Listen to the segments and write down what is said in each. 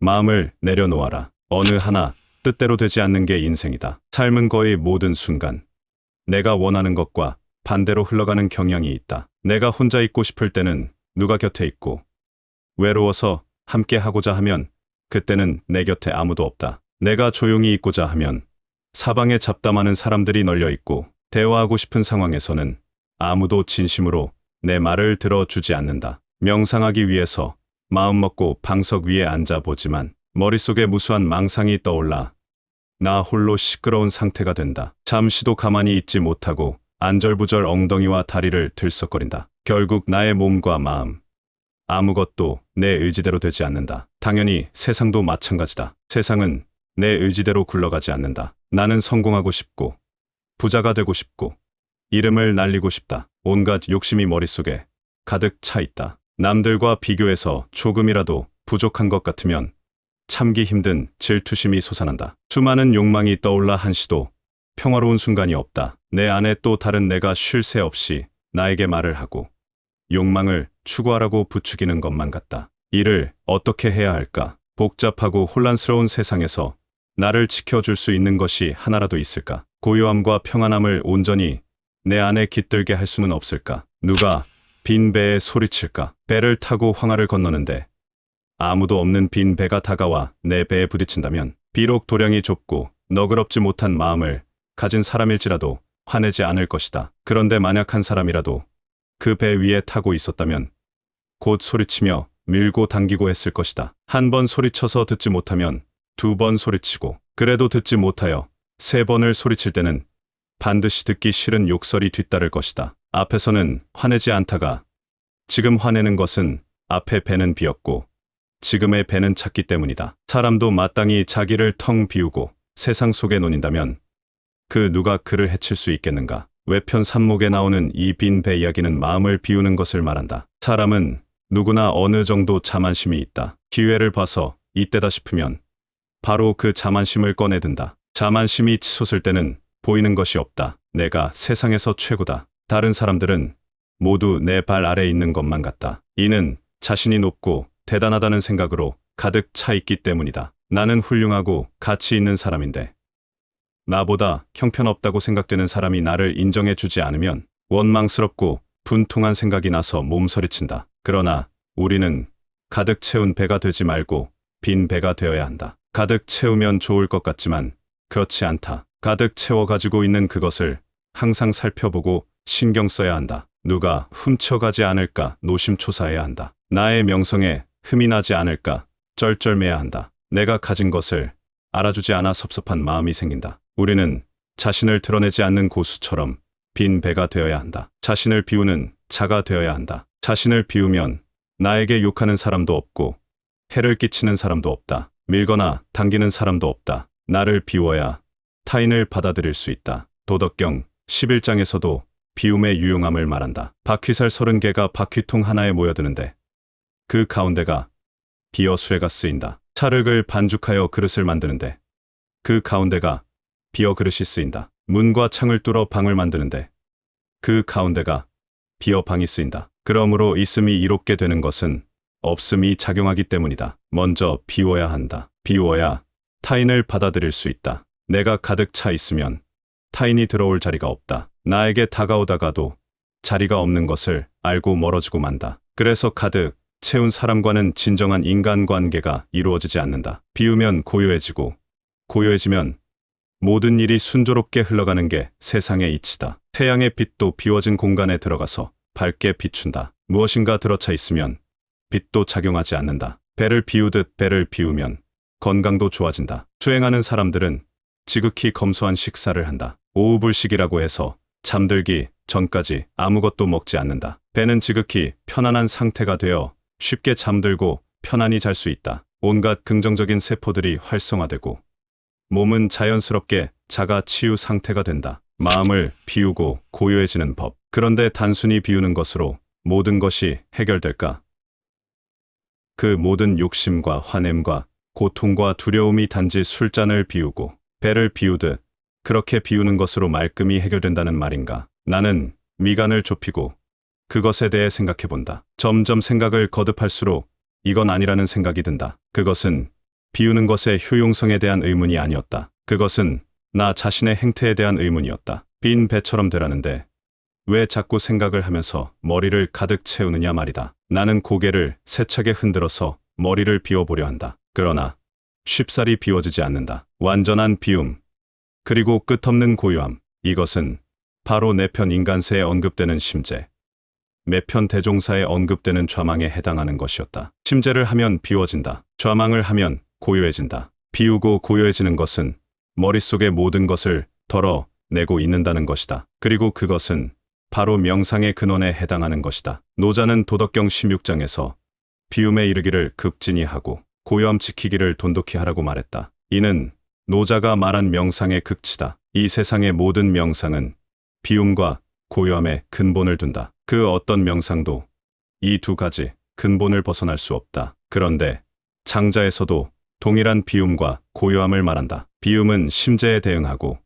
마음을 내려놓아라. 어느 하나 뜻대로 되지 않는 게 인생이다. 삶은 거의 모든 순간 내가 원하는 것과 반대로 흘러가는 경향이 있다. 내가 혼자 있고 싶을 때는 누가 곁에 있고, 외로워서 함께 하고자 하면 그때는 내 곁에 아무도 없다. 내가 조용히 있고자 하면 사방에 잡담하는 사람들이 널려 있고, 대화하고 싶은 상황에서는 아무도 진심으로 내 말을 들어주지 않는다. 명상하기 위해서 마음 먹고 방석 위에 앉아보지만 머릿속에 무수한 망상이 떠올라 나 홀로 시끄러운 상태가 된다. 잠시도 가만히 있지 못하고 안절부절 엉덩이와 다리를 들썩거린다. 결국 나의 몸과 마음, 아무것도 내 의지대로 되지 않는다. 당연히 세상도 마찬가지다. 세상은 내 의지대로 굴러가지 않는다. 나는 성공하고 싶고, 부자가 되고 싶고, 이름을 날리고 싶다. 온갖 욕심이 머릿속에 가득 차 있다. 남들과 비교해서 조금이라도 부족한 것 같으면 참기 힘든 질투심이 솟아난다. 수많은 욕망이 떠올라 한시도 평화로운 순간이 없다. 내 안에 또 다른 내가 쉴 새 없이 나에게 말을 하고 욕망을 추구하라고 부추기는 것만 같다. 이를 어떻게 해야 할까? 복잡하고 혼란스러운 세상에서 나를 지켜줄 수 있는 것이 하나라도 있을까? 고요함과 평안함을 온전히 내 안에 깃들게 할 수는 없을까? 누가 빈 배에 소리칠까? 배를 타고 황하를 건너는데 아무도 없는 빈 배가 다가와 내 배에 부딪힌다면 비록 도량이 좁고 너그럽지 못한 마음을 가진 사람일지라도 화내지 않을 것이다. 그런데 만약 한 사람이라도 그 배 위에 타고 있었다면 곧 소리치며 밀고 당기고 했을 것이다. 한 번 소리쳐서 듣지 못하면 두 번 소리치고, 그래도 듣지 못하여 세 번을 소리칠 때는 반드시 듣기 싫은 욕설이 뒤따를 것이다. 앞에서는 화내지 않다가 지금 화내는 것은 앞에 배는 비었고 지금의 배는 찼기 때문이다. 사람도 마땅히 자기를 텅 비우고 세상 속에 논인다면 그 누가 그를 해칠 수 있겠는가? 외편 산목에 나오는 이 빈 배 이야기는 마음을 비우는 것을 말한다. 사람은 누구나 어느 정도 자만심이 있다. 기회를 봐서 이때다 싶으면 바로 그 자만심을 꺼내든다. 자만심이 치솟을 때는 보이는 것이 없다. 내가 세상에서 최고다. 다른 사람들은 모두 내 발 아래에 있는 것만 같다. 이는 자신이 높고 대단하다는 생각으로 가득 차 있기 때문이다. 나는 훌륭하고 가치 있는 사람인데 나보다 형편없다고 생각되는 사람이 나를 인정해 주지 않으면 원망스럽고 분통한 생각이 나서 몸서리친다. 그러나 우리는 가득 채운 배가 되지 말고 빈 배가 되어야 한다. 가득 채우면 좋을 것 같지만 그렇지 않다. 가득 채워 가지고 있는 그것을 항상 살펴보고 신경 써야 한다. 누가 훔쳐가지 않을까 노심초사해야 한다. 나의 명성에 흠이 나지 않을까 쩔쩔매야 한다. 내가 가진 것을 알아주지 않아 섭섭한 마음이 생긴다. 우리는 자신을 드러내지 않는 고수처럼 빈 배가 되어야 한다. 자신을 비우는 자가 되어야 한다. 자신을 비우면 나에게 욕하는 사람도 없고 해를 끼치는 사람도 없다. 밀거나 당기는 사람도 없다. 나를 비워야 타인을 받아들일 수 있다. 도덕경 11장에서도 비움의 유용함을 말한다. 바퀴살 30개가 바퀴통 하나에 모여드는데 그 가운데가 비어 수레가 쓰인다. 찰흙을 반죽하여 그릇을 만드는데 그 가운데가 비어 그릇이 쓰인다. 문과 창을 뚫어 방을 만드는데 그 가운데가 비어 방이 쓰인다. 그러므로 있음이 이롭게 되는 것은 없음이 작용하기 때문이다. 먼저 비워야 한다. 비워야 타인을 받아들일 수 있다. 내가 가득 차 있으면 타인이 들어올 자리가 없다. 나에게 다가오다가도 자리가 없는 것을 알고 멀어지고 만다. 그래서 가득 채운 사람과는 진정한 인간관계가 이루어지지 않는다. 비우면 고요해지고 고요해지면 모든 일이 순조롭게 흘러가는 게 세상의 이치다. 태양의 빛도 비워진 공간에 들어가서 밝게 비춘다. 무엇인가 들어차 있으면 빛도 작용하지 않는다. 배를 비우듯 배를 비우면 건강도 좋아진다. 수행하는 사람들은 지극히 검소한 식사를 한다. 오후불식이라고 해서 잠들기 전까지 아무것도 먹지 않는다. 배는 지극히 편안한 상태가 되어 쉽게 잠들고 편안히 잘 수 있다. 온갖 긍정적인 세포들이 활성화되고 몸은 자연스럽게 자가 치유 상태가 된다. 마음을 비우고 고요해지는 법. 그런데 단순히 비우는 것으로 모든 것이 해결될까? 그 모든 욕심과 화냄과 고통과 두려움이 단지 술잔을 비우고 배를 비우듯 그렇게 비우는 것으로 말끔히 해결된다는 말인가? 나는 미간을 좁히고 그것에 대해 생각해본다. 점점 생각을 거듭할수록 이건 아니라는 생각이 든다. 그것은 비우는 것의 효용성에 대한 의문이 아니었다. 그것은 나 자신의 행태에 대한 의문이었다. 빈 배처럼 되라는데 왜 자꾸 생각을 하면서 머리를 가득 채우느냐 말이다. 나는 고개를 세차게 흔들어서 머리를 비워보려 한다. 그러나 쉽사리 비워지지 않는다. 완전한 비움, 그리고 끝없는 고요함. 이것은 바로 내 편 인간세에 언급되는 심재, 매편 대종사에 언급되는 좌망에 해당하는 것이었다. 심재를 하면 비워진다. 좌망을 하면 고요해진다. 비우고 고요해지는 것은 머릿속의 모든 것을 덜어내고 있는다는 것이다. 그리고 그것은 바로 명상의 근원에 해당하는 것이다. 노자는 도덕경 16장에서 비움에 이르기를 극진히 하고 고요함 지키기를 돈독히 하라고 말했다. 이는 노자가 말한 명상의 극치다. 이 세상의 모든 명상은 비움과 고요함에 근본을 둔다. 그 어떤 명상도 이 두 가지 근본을 벗어날 수 없다. 그런데 장자에서도 동일한 비움과 고요함을 말한다. 비움은 심재에 대응하고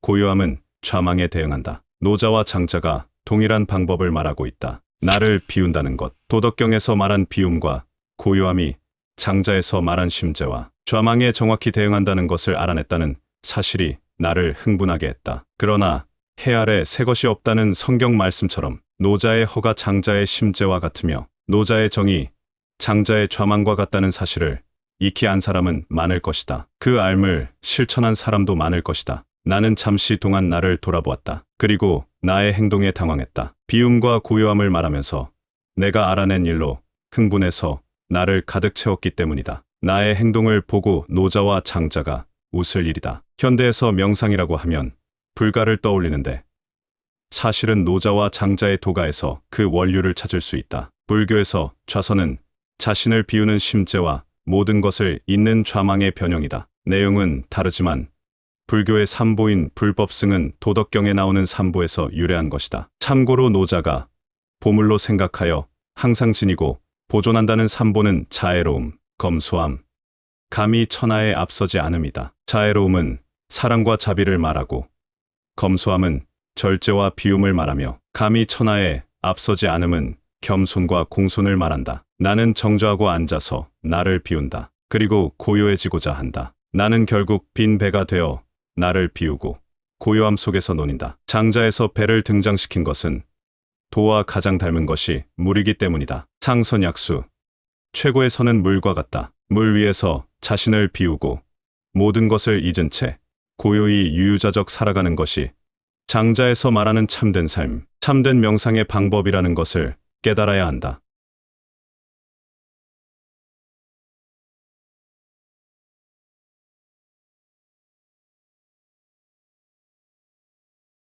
고요함은 좌망에 대응한다. 노자와 장자가 동일한 방법을 말하고 있다. 나를 비운다는 것. 도덕경에서 말한 비움과 고요함이 장자에서 말한 심재와 좌망에 정확히 대응한다는 것을 알아냈다는 사실이 나를 흥분하게 했다. 그러나 해 아래 새 것이 없다는 성경 말씀처럼 노자의 허가 장자의 심재와 같으며 노자의 정의 장자의 좌망과 같다는 사실을 익히 안 사람은 많을 것이다. 그 알을 실천한 사람도 많을 것이다. 나는 잠시 동안 나를 돌아보았다. 그리고 나의 행동에 당황했다. 비움과 고요함을 말하면서 내가 알아낸 일로 흥분해서 나를 가득 채웠기 때문이다. 나의 행동을 보고 노자와 장자가 웃을 일이다. 현대에서 명상이라고 하면 불가를 떠올리는데 사실은 노자와 장자의 도가에서 그 원류를 찾을 수 있다. 불교에서 좌선은 자신을 비우는 심재와 모든 것을 잇는 좌망의 변형이다. 내용은 다르지만 불교의 삼보인 불법승은 도덕경에 나오는 삼보에서 유래한 것이다. 참고로 노자가 보물로 생각하여 항상 지니고 보존한다는 삼보는 자애로움, 검소함, 감히 천하에 앞서지 않음이다. 자애로움은 사랑과 자비를 말하고 검소함은 절제와 비움을 말하며 감히 천하에 앞서지 않음은 겸손과 공손을 말한다. 나는 정저하고 앉아서 나를 비운다. 그리고 고요해지고자 한다. 나는 결국 빈 배가 되어 나를 비우고 고요함 속에서 논인다. 장자에서 배를 등장시킨 것은 도와 가장 닮은 것이 물이기 때문이다. 상선약수, 최고의 선은 물과 같다. 물 위에서 자신을 비우고 모든 것을 잊은 채 고요히 유유자적 살아가는 것이 장자에서 말하는 참된 삶, 참된 명상의 방법이라는 것을 깨달아야 한다.